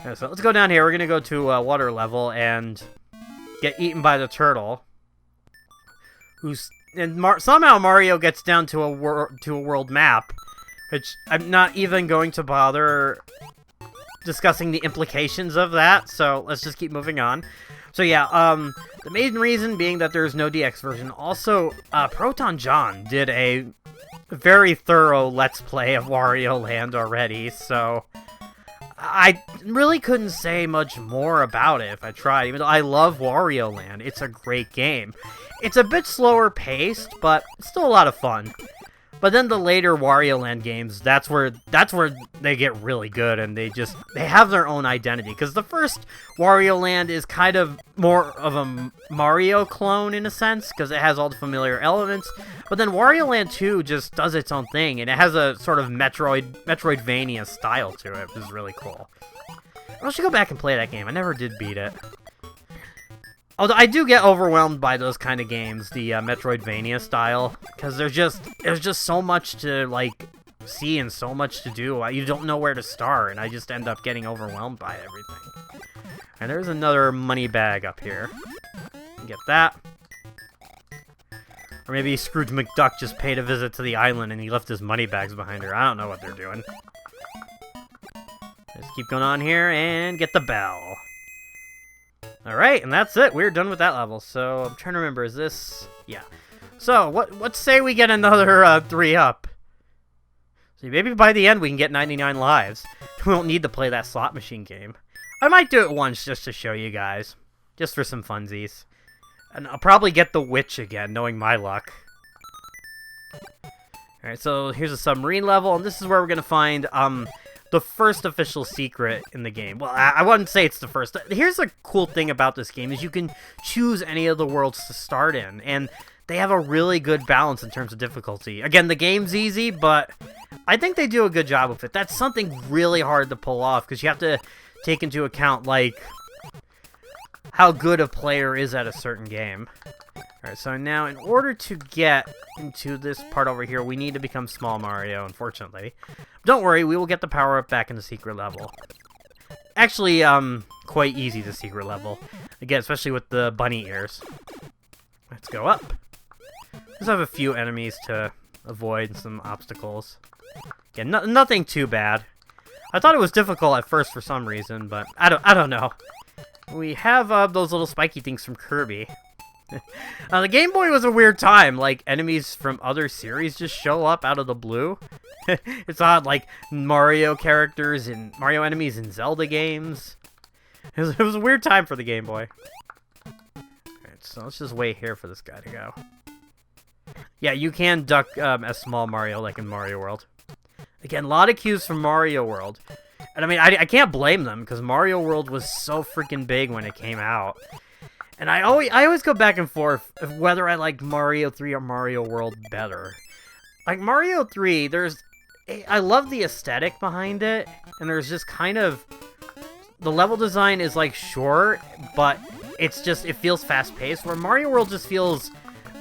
Yeah, so let's go down here. We're gonna go to water level and get eaten by the turtle. Somehow Mario gets down to a world map, which I'm not even going to bother discussing the implications of that. So let's just keep moving on. So yeah, the main reason being that there's no DX version. Also, Proton John did a very thorough Let's Play of Wario Land already, so I really couldn't say much more about it if I tried, even though I love Wario Land. It's a great game. It's a bit slower paced, but it's still a lot of fun. But then the later Wario Land games, that's where they get really good, and they have their own identity. Because the first Wario Land is kind of more of a Mario clone in a sense, because it has all the familiar elements. But then Wario Land 2 just does its own thing, and it has a sort of Metroidvania style to it, which is really cool. I should go back and play that game. I never did beat it. Although I do get overwhelmed by those kind of games, the Metroidvania style, because there's just so much to like see and so much to do. You don't know where to start, and I just end up getting overwhelmed by everything. And there's another money bag up here. Get that. Or maybe Scrooge McDuck just paid a visit to the island and he left his money bags behind her. I don't know what they're doing. Let's keep going on here and get the bell. Alright, and that's it. We're done with that level. So, I'm trying to remember, is this... Yeah. So, let's say we get another 3 up. So, maybe by the end we can get 99 lives. We won't need to play that slot machine game. I might do it once just to show you guys. Just for some funsies. And I'll probably get the witch again, knowing my luck. Alright, so here's a submarine level, and this is where we're going to find, the first official secret in the game. Well, I wouldn't say it's the first. Here's the cool thing about this game, is you can choose any of the worlds to start in, and they have a really good balance in terms of difficulty. Again, the game's easy, but I think they do a good job with it. That's something really hard to pull off, because you have to take into account, like, how good a player is at a certain game. Alright, so now in order to get into this part over here, we need to become Small Mario, unfortunately. Don't worry, we will get the power-up back in the secret level. Actually, quite easy, the secret level. Again, especially with the bunny ears. Let's go up. Just have a few enemies to avoid, some obstacles. Again, nothing too bad. I thought it was difficult at first for some reason, but I don't know. We have those little spiky things from Kirby. The Game Boy was a weird time. Like, enemies from other series just show up out of the blue. It's odd, like Mario characters and Mario enemies in Zelda games. It was a weird time for the Game Boy. Alright, so let's just wait here for this guy to go. Yeah, you can duck as Small Mario like in Mario World. Again, a lot of cues from Mario World. And I mean, I can't blame them, because Mario World was so freaking big when it came out. And I always go back and forth of whether I like Mario 3 or Mario World better. Like, Mario 3, I love the aesthetic behind it, and there's just kind of... The level design is, like, short, but it feels fast-paced, where Mario World just feels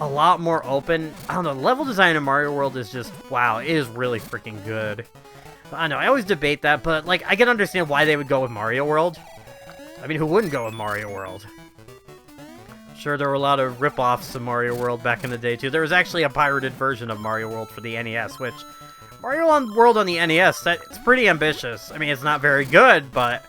a lot more open. I don't know, the level design in Mario World is just, wow, it is really freaking good. I know, I always debate that, but, like, I can understand why they would go with Mario World. I mean, who wouldn't go with Mario World? Sure, there were a lot of rip-offs of Mario World back in the day, too. There was actually a pirated version of Mario World for the NES, which... Mario World on the NES, it's pretty ambitious. I mean, it's not very good, but...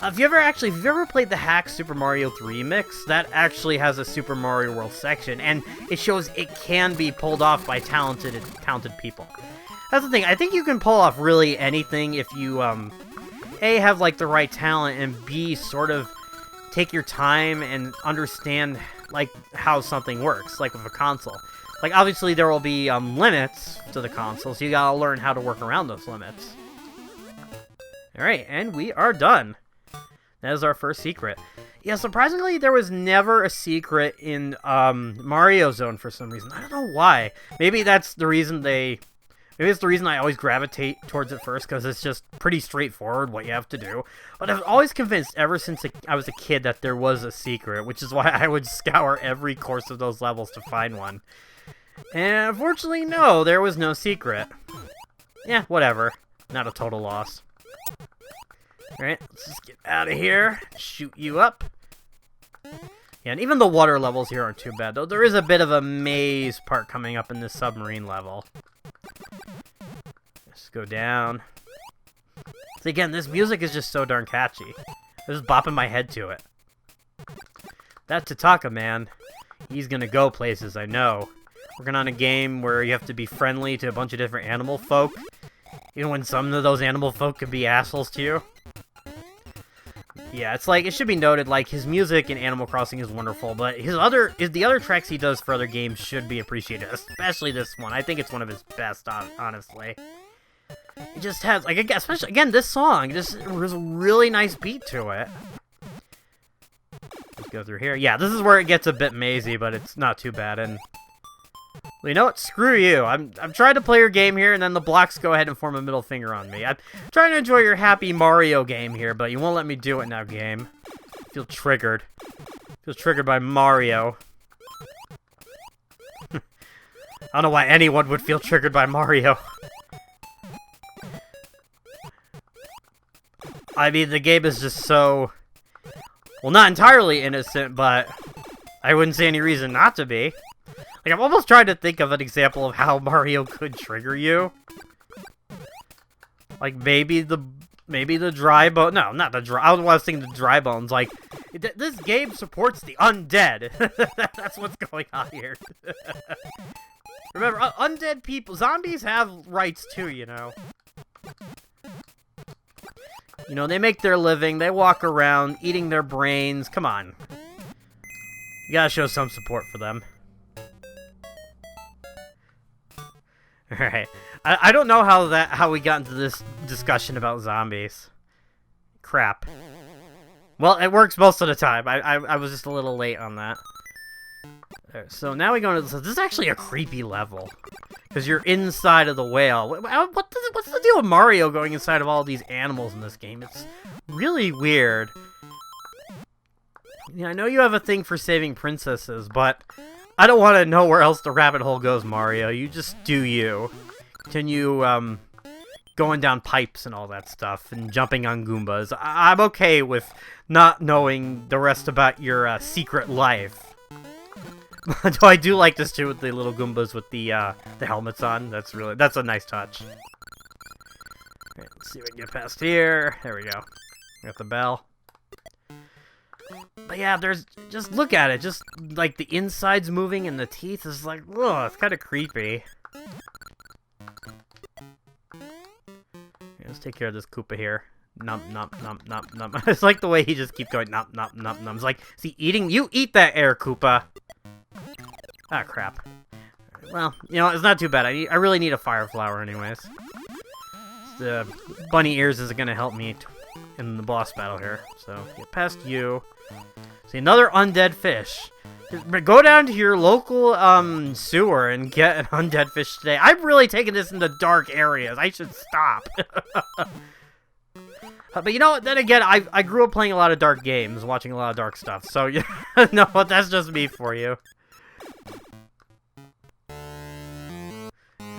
If you ever played the hack Super Mario 3 mix, that actually has a Super Mario World section, and it shows it can be pulled off by talented people. That's the thing, I think you can pull off really anything if you, A, have, like, the right talent, and B, sort of take your time and understand, like, how something works, like with a console. Like, obviously there will be, limits to the console, so you gotta learn how to work around those limits. Alright, and we are done. That is our first secret. Yeah, surprisingly, there was never a secret in, Mario Zone for some reason. I don't know why. Maybe that's the reason Maybe it's the reason I always gravitate towards it first, because it's just pretty straightforward what you have to do. But I was always convinced, ever since I was a kid, that there was a secret, which is why I would scour every course of those levels to find one. And unfortunately, no, there was no secret. Yeah, whatever. Not a total loss. Alright, let's just get out of here. Shoot you up. Yeah, and even the water levels here aren't too bad, though there is a bit of a maze part coming up in this submarine level. Just go down. So again, this music is just so darn catchy. I'm just bopping my head to it. That Tataka man, he's gonna go places, I know. Working on a game where you have to be friendly to a bunch of different animal folk, even when some of those animal folk can be assholes to you. Yeah, it's like, it should be noted, like, his music in Animal Crossing is wonderful, but the other tracks he does for other games should be appreciated, especially this one. I think it's one of his best, honestly. It just has, like, especially, again, this song, there's a really nice beat to it. Let's go through here. Yeah, this is where it gets a bit mazy, but it's not too bad, and... Well, you know what? Screw you. I'm trying to play your game here, and then the blocks go ahead and form a middle finger on me. I'm trying to enjoy your happy Mario game here, but you won't let me do it now, game. I feel triggered. I feel triggered by Mario. I don't know why anyone would feel triggered by Mario. I mean, the game is just so... Well, not entirely innocent, but I wouldn't see any reason not to be. Like, I'm almost trying to think of an example of how Mario could trigger you. Like, maybe the dry bone... No, not the dry... I was thinking the dry bones. Like, this game supports the undead. That's what's going on here. Remember, undead people... Zombies have rights too, you know. You know, they make their living. They walk around eating their brains. Come on. You gotta show some support for them. Alright. I don't know how we got into this discussion about zombies. Crap. Well, it works most of the time. I was just a little late on that. So now we go into this. This is actually a creepy level. Because you're inside of the whale. What's the deal with Mario going inside of all these animals in this game? It's really weird. Yeah, I know you have a thing for saving princesses, but... I don't want to know where else the rabbit hole goes, Mario. You just do you. Continue, going down pipes and all that stuff, and jumping on Goombas. I'm okay with not knowing the rest about your, secret life. Though I do like this, too, with the little Goombas with the helmets on. That's a nice touch. Okay, let's see if we can get past here. There we go. Got the bell. But yeah, just look at it, just like the insides moving and the teeth is like, ugh, it's kind of creepy. Yeah, let's take care of this Koopa here. Num num num num num. It's like the way he just keeps going num num num num. It's like, is he eating? You eat that air, Koopa. Ah, crap. Well, you know, it's not too bad. I really need a fire flower anyways. The bunny ears is gonna help me in the boss battle here. So get past you. See, another undead fish. Go down to your local sewer and get an undead fish today. I'm really taking this into dark areas. I should stop. But you know what? Then again, I grew up playing a lot of dark games, watching a lot of dark stuff. So you know what? That's just me for you.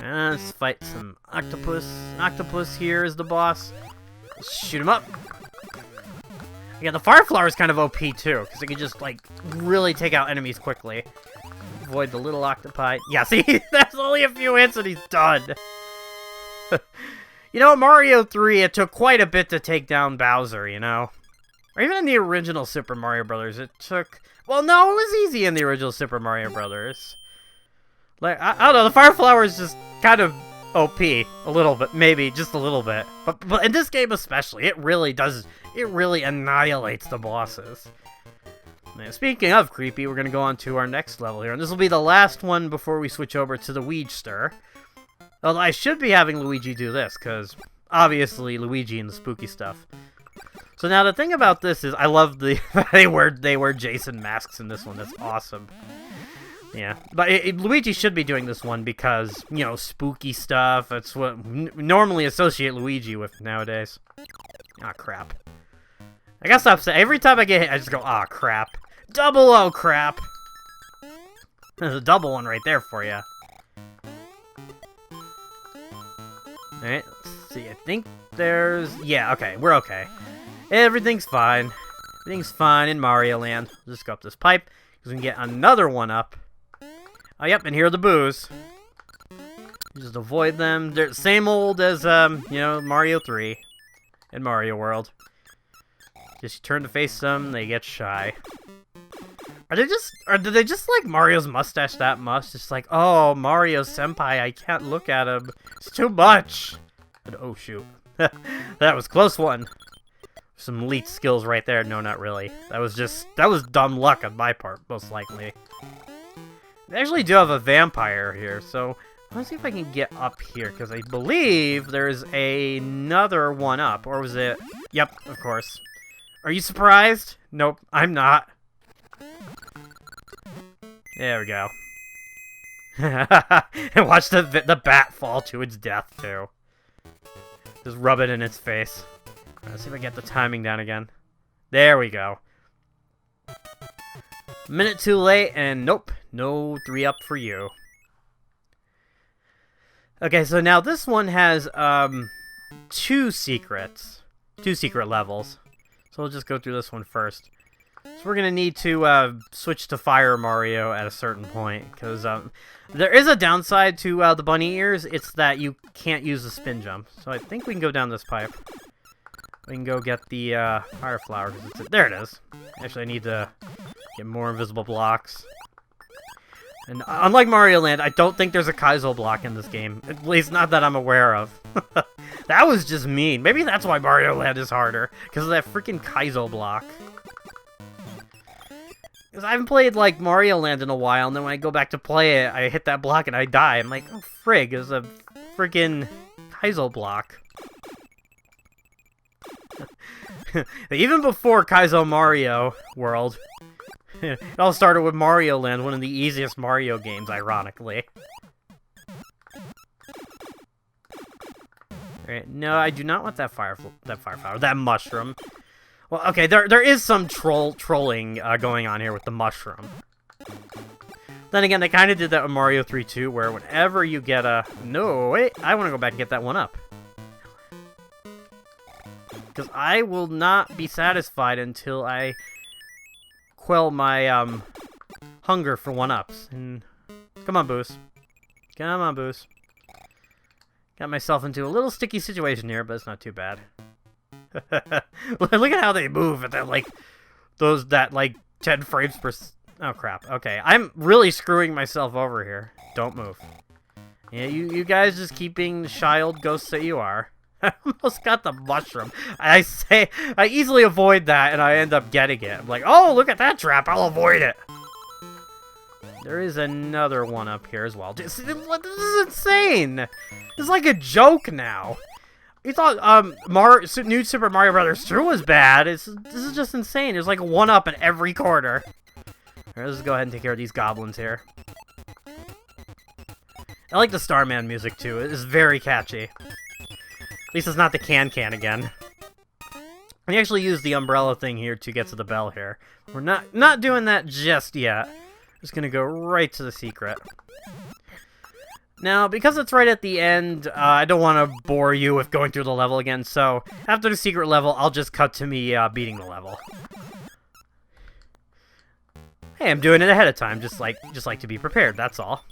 Let's fight some octopus. Octopus here is the boss. Let's shoot him up. Yeah, the fire flower is kind of OP too, because it can just, like, really take out enemies quickly. Avoid the little octopi. Yeah, see? That's only a few hits and he's done. You know, Mario 3, it took quite a bit to take down Bowser, you know? Or even in the original Super Mario Brothers, it took... Well, no, it was easy in the original Super Mario Brothers. Like, I don't know, the fire flower is just kind of OP. A little bit, maybe, just a little bit. But in this game especially, it really does... It really annihilates the bosses. Now, speaking of creepy, we're going to go on to our next level here. And this will be the last one before we switch over to the Weedster. Although I should be having Luigi do this, because obviously Luigi and the spooky stuff. So now the thing about this is I love the they wear Jason masks in this one. That's awesome. Yeah, but Luigi should be doing this one because, you know, spooky stuff. That's what normally associate Luigi with nowadays. Ah, crap. I gotta stop saying, every time I get hit, I just go, ah, crap. Double oh, crap. There's a double one right there for you. Alright, let's see, I think there's... Yeah, okay, we're okay. Everything's fine. Everything's fine in Mario Land. Just go up this pipe, because we can get another one up. Oh, yep, and here are the boos. Just avoid them. They're same old as, you know, Mario 3 and Mario World. Just turn to face them, they get shy. Or do they just like Mario's mustache that much? Just like, oh, Mario Senpai, I can't look at him. It's too much. But, oh, shoot. That was a close one. Some elite skills right there. No, not really. That was dumb luck on my part, most likely. They actually do have a vampire here, so let's see if I can get up here, because I believe there's another one up. Or was it? Yep, of course. Are you surprised? Nope, I'm not. There we go. And watch the bat fall to its death, too. Just rub it in its face. Let's see if I get the timing down again. There we go. Minute too late, and nope. No 3-up for you. Okay, so now this one has, 2 secrets. 2 secret levels. So we'll just go through this one first. So we're gonna need to, switch to Fire Mario at a certain point, because, there is a downside to, the bunny ears. It's that you can't use the spin jump. So I think we can go down this pipe. We can go get the, fire flower. There it is. Actually, I need to get more invisible blocks. And unlike Mario Land, I don't think there's a Kaizo block in this game. At least not that I'm aware of. That was just mean. Maybe that's why Mario Land is harder. Because of that freaking Kaizo block. Because I haven't played, like, Mario Land in a while, and then when I go back to play it, I hit that block and I die. I'm like, oh, frig, it's a freaking Kaizo block. Even before Kaizo Mario World, it all started with Mario Land, one of the easiest Mario games, ironically. Alright, no, I do not want that fire flower, that mushroom. Well, okay, there is some trolling going on here with the mushroom. Then again, they kind of did that with Mario 3 too, where whenever you get a... No, wait, I want to go back and get that one up. Because I will not be satisfied until I quell my hunger for 1-ups. And come on, Boos. Come on, Boos. Got myself into a little sticky situation here, but it's not too bad. Look at how they move at that, like, that 10 frames per... Oh, crap. Okay, I'm really screwing myself over here. Don't move. Yeah, you guys just keep being the shy old ghosts that you are. I almost got the mushroom. I easily avoid that, and I end up getting it. I'm like, oh, look at that trap. I'll avoid it. There is another one up here as well. This is insane. This is like a joke now. You thought New Super Mario Bros. 2 was bad. This is just insane. There's like a 1-up in every corner. Alright, let's go ahead and take care of these goblins here. I like the Starman music too. It is very catchy. At least it's not the can again. We actually use the umbrella thing here to get to the bell here. We're not doing that just yet. Just gonna go right to the secret. Now, because it's right at the end, I don't want to bore you with going through the level again, so after the secret level, I'll just cut to me beating the level. Hey, I'm doing it ahead of time, just like to be prepared, that's all.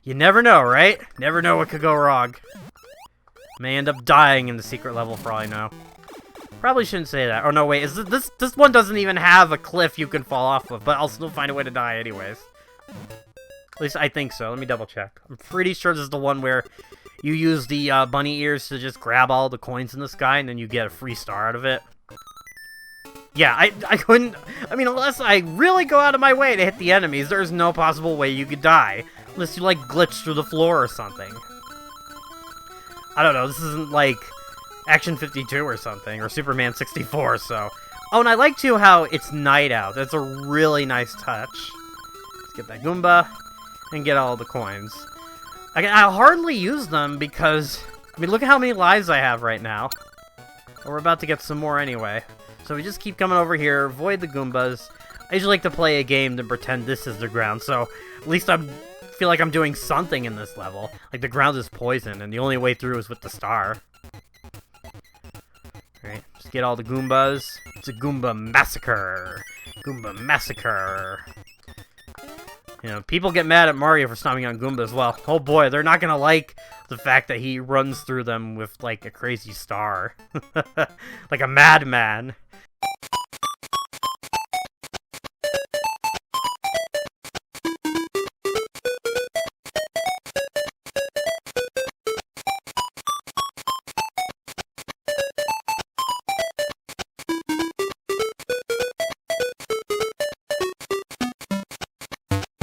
You never know, right? Never know what could go wrong. May end up dying in the secret level for all I know. Probably shouldn't say that. Oh no, wait, this one doesn't even have a cliff you can fall off of, but I'll still find a way to die anyways. At least I think so. Let me double check. I'm pretty sure this is the one where you use the bunny ears to just grab all the coins in the sky and then you get a free star out of it. Yeah, I couldn't... I mean, unless I really go out of my way to hit the enemies, there's no possible way you could die. Unless you, like, glitch through the floor or something. I don't know, this isn't, like, Action 52 or something, or Superman 64, so... Oh, and I like, too, how it's night out. That's a really nice touch. Let's get that Goomba, and get all the coins. I hardly use them because... I mean, look at how many lives I have right now. We're about to get some more anyway. So we just keep coming over here, avoid the Goombas. I usually like to play a game to pretend this is the ground, so at least I feel like I'm doing something in this level. Like the ground is poison, and the only way through is with the star. Alright, just get all the Goombas. It's a Goomba massacre. Goomba massacre. You know, people get mad at Mario for stomping on Goomba as well. Oh boy, they're not gonna like the fact that he runs through them with, like, a crazy star. Like a madman.